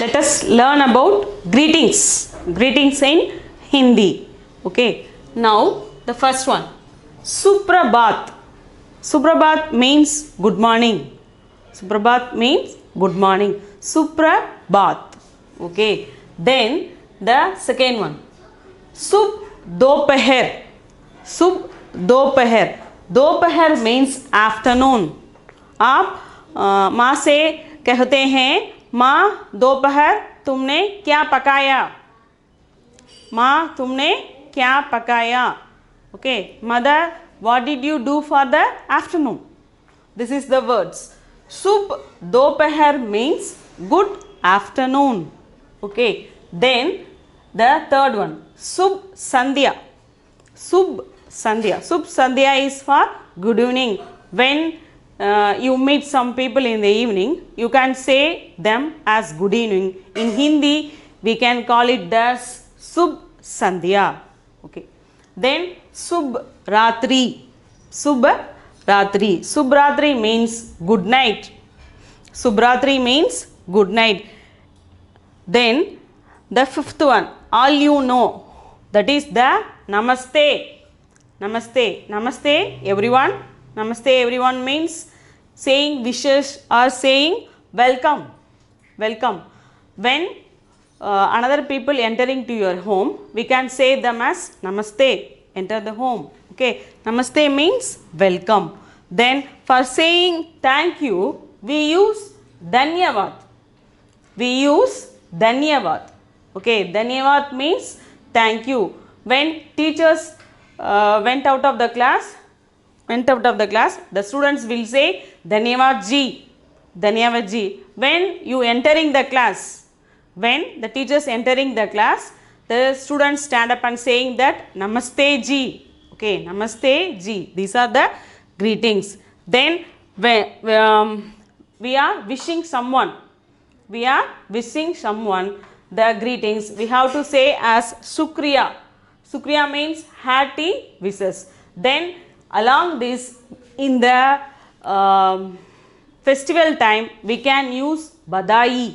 let us learn about greetings. Greetings in Hindi. Okay. Now the first one. Suprabhat. Suprabhat means good morning. Suprabhat means good morning. Suprabhat. Okay. Then the second one. Sub Dopahar. Sub Dopahar. Dopahar means afternoon. आप माँ से कहते हैं माँ दोपहर तुमने क्या पकाया. माँ तुमने क्या पकाया. Okay. Mother, what did you do for the afternoon? This is the words. Sub Dopahar means good afternoon. Okay. Then the third one. Sub Sandhya. Sub Sandhya. Sub Sandhya is for good evening. When you meet some people in the evening, you can say them as good evening. In Hindi, we can call it as Sub Sandhya. Okay. Then Sub Ratri. Sub Ratri. Sub Ratri means good night. Sub Ratri means good night. Then the fifth one, all you know, that is the Namaste. Namaste. Namaste everyone. Namaste everyone means saying wishes or saying welcome. Welcome. When another people entering to your home, we can say them as Namaste. Enter the home. Okay. Namaste means welcome. Then for saying thank you, we use Dhanyavad. We use Dhanyavad. Okay. Dhanyavad means thank you. When teachers went out of the class, the students will say Dhanyavad ji. Dhanyavad ji. When you entering the class, when the teachers entering the class, the students stand up and saying that Namaste ji. Okay, Namaste ji. These are the greetings. Then when we are wishing someone, the greetings, we have to say as Shukriya. Shukriya means hearty wishes. Then along this, in the festival time, we can use Badai.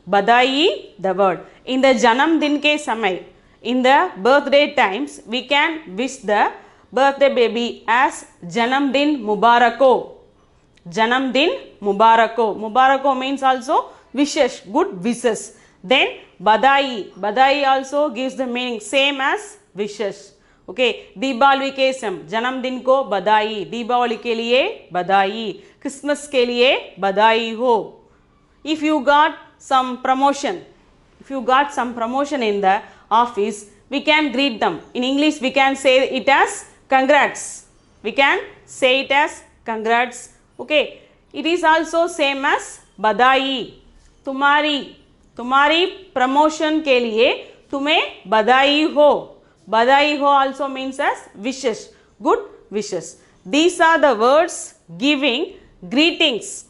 Badai, the word. In the Janam Din ke samay, in the birthday times, we can wish the birthday baby as Janam Din Mubarako. Janam Din Mubarako. Mubarako means also wishes, good wishes. Then Badai. Badai also gives the meaning same as wishes. Okay. Deepavali के जन्मदिन को बधाई. दीपावली के लिए बधाई. Christmas के लिए बधाई हो. If you got some promotion, in the office, we can greet them. In English, we can say it as congrats. We can say it as congrats. Okay. It is also same as बधाई. तुम्हारी promotion के लिए तुम्हें बधाई हो. Badai ho also means as wishes, good wishes. These are the words giving greetings.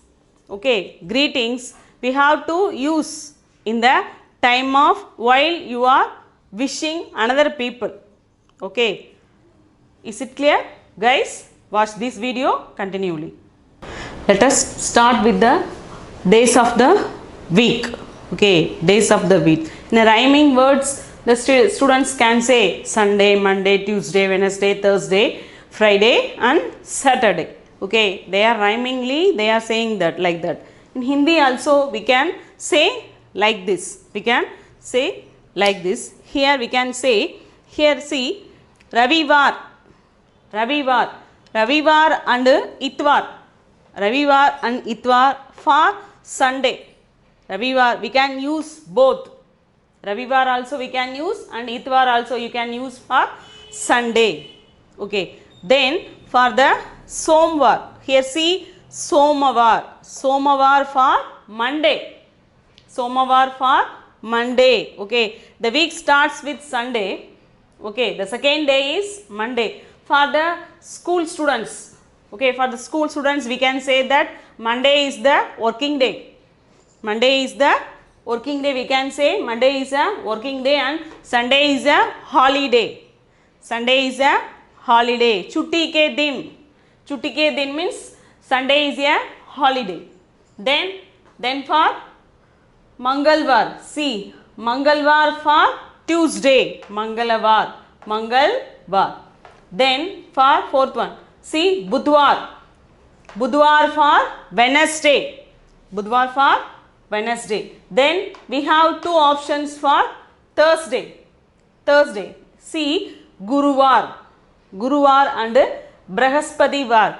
Okay, greetings we have to use in the time of while you are wishing another people. Okay, is it clear? Guys, watch this video continually. Let us start with the days of the week. Okay, days of the week. In the rhyming words, the students can say Sunday, Monday, Tuesday, Wednesday, Thursday, Friday and Saturday. Okay, they are rhymingly, they are saying that like that. In Hindi also we can say like this. We can say like this. Here we can say, here see, Ravivar and Itvar. Ravivar and Itvar for Sunday. Ravivar, we can use both. Ravivar also we can use and Itvar also you can use for Sunday. Okay. Then for the Somvar, here see Somavar. Somavar for Monday. Somavar for Monday. Okay. The week starts with Sunday. Okay. The second day is Monday. For the school students. Okay. For the school students we can say that Monday is the working day. Monday is the working day, we can say Monday is a working day and Sunday is a holiday. Sunday is a holiday. Chutti ke din. Chutti ke din means Sunday is a holiday. Then for Mangalvar. See, Mangalvar for Tuesday. Mangalavar. Mangalvar. Then for fourth one. See, Budhwar. Budhwar for Wednesday. Budhwar for Wednesday. Then we have two options for Thursday. Thursday. See, Guruvar. Guruvar and Brahaspativar.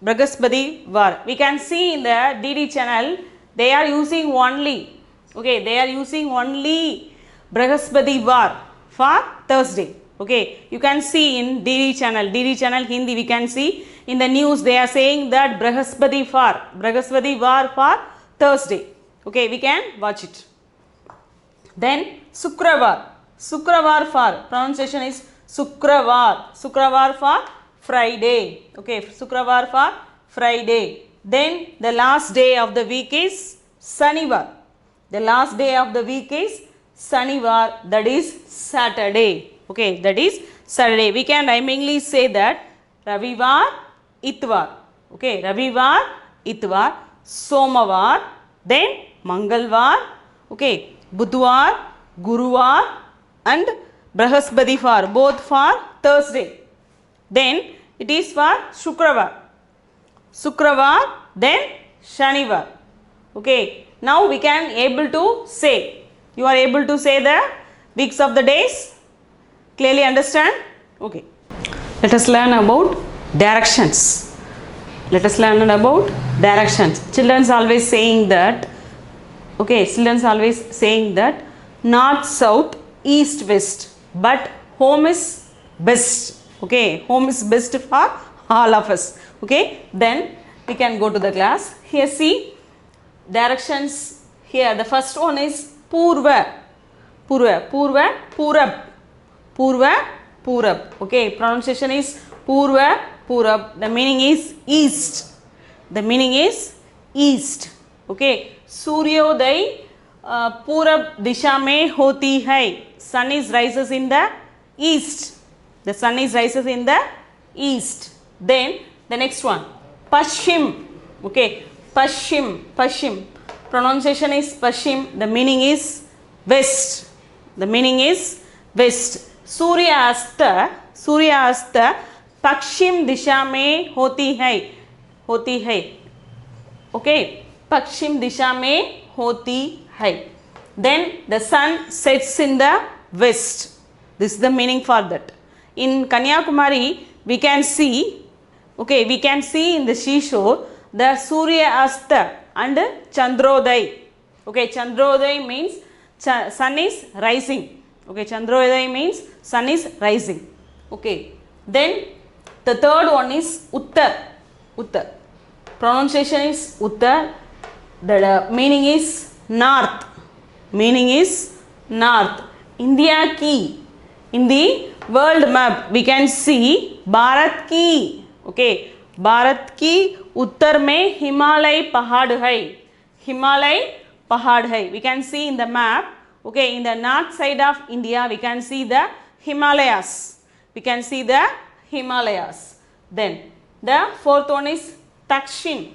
Brahaspativar. We can see in the DD channel, they are using only, okay, they are using only Brahaspativar for Thursday. Okay, you can see in DD channel Hindi, we can see in the news they are saying that Brahaspativar for Thursday. Okay, we can watch it. Then Sukravar. Sukravar for pronunciation is Sukravar. Sukravar for Friday. Okay, Sukravar for Friday. Then the last day of the week is Shanivar. The last day of the week is Shanivar, that is Saturday. Okay, that is Saturday. We can rhymingly say that Ravivar, Itvar. Okay, Ravivar, Itvar, Somavar, then Mangalvar, okay, Budhwar, Guruvar and Brahaspativar, both for Thursday. Then it is for Shukravar. Sukravar, then Shanivar. Okay, now we can able to say. You are able to say the weeks of the days. Clearly understand? Okay. Let us learn about directions. Let us learn about directions. Children's always saying that, okay, children's always saying that north, south, east, west, but home is best. Okay, home is best for all of us. Okay, then we can go to the class. Here see directions. Here the first one is Purva. Purva, Purva, Purab. Purva, Purab. Okay, pronunciation is Purva, Purab. The meaning is east. The meaning is east. Okay, Suryodai Purab disha mein hoti hai. Sun is rises in the east. The sun is rises in the east. Then the next one, Pashchim. Okay, Pashchim, Pashchim. Pronunciation is Pashchim. The meaning is west. The meaning is west. Surya Asta Pakshim disha mein hoti hai. Hoti hai. Okay, Pakshim disha mein hoti hai. Then the sun sets in the west. This is the meaning for that. In Kanyakumari, we can see, okay, we can see in the seashore the Surya Asta and Chandrodaya. Okay, Chandrodaya means sun is rising. Okay, Chandrodaya means sun is rising. Okay, then the third one is Uttar. Uttar. Pronunciation is Uttar. The meaning is north. Meaning is north. India ki. In the world map, we can see Bharat ki. Okay, Bharat ki Uttar mein Himalay pahad hai. Himalay pahad hai. We can see in the map. Okay, in the north side of India, we can see the Himalayas. We can see the Himalayas. Then the fourth one is Dakshin.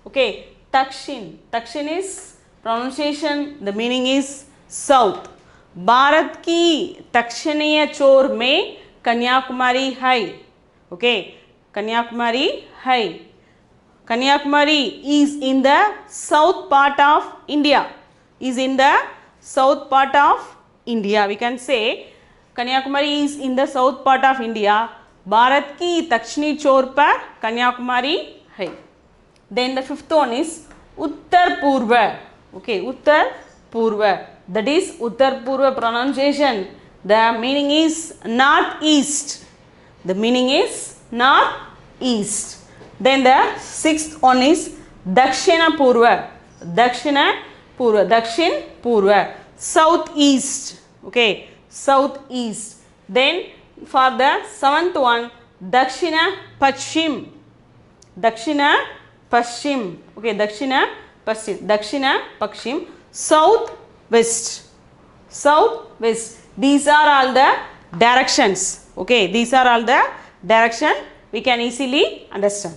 Okay, Dakshin. Dakshin is pronunciation. The meaning is south. Bharat ki Dakshiniya chor mein Kanyakumari hai. Okay, Kanyakumari hai. Kanyakumari is in the south part of India. Is in the south part of India. We can say Kanyakumari is in the south part of India. Bharat ki Dakshini chor par Kanyakumari hai. Then the fifth one is Uttar Purva. Okay, Uttar Purva. That is Uttar Purva pronunciation. The meaning is northeast. The meaning is northeast. Then the sixth one is Dakshina Purva. Dakshina Purva. Dakshin Purva. Southeast. Okay, southeast. Then for the seventh one, Dakshina Pashchim. Dakshina Pashchim. Okay, Dakshina Pashchim. Dakshina Pashchim. Southwest. Southwest. These are all the directions. Okay, these are all the direction we can easily understand.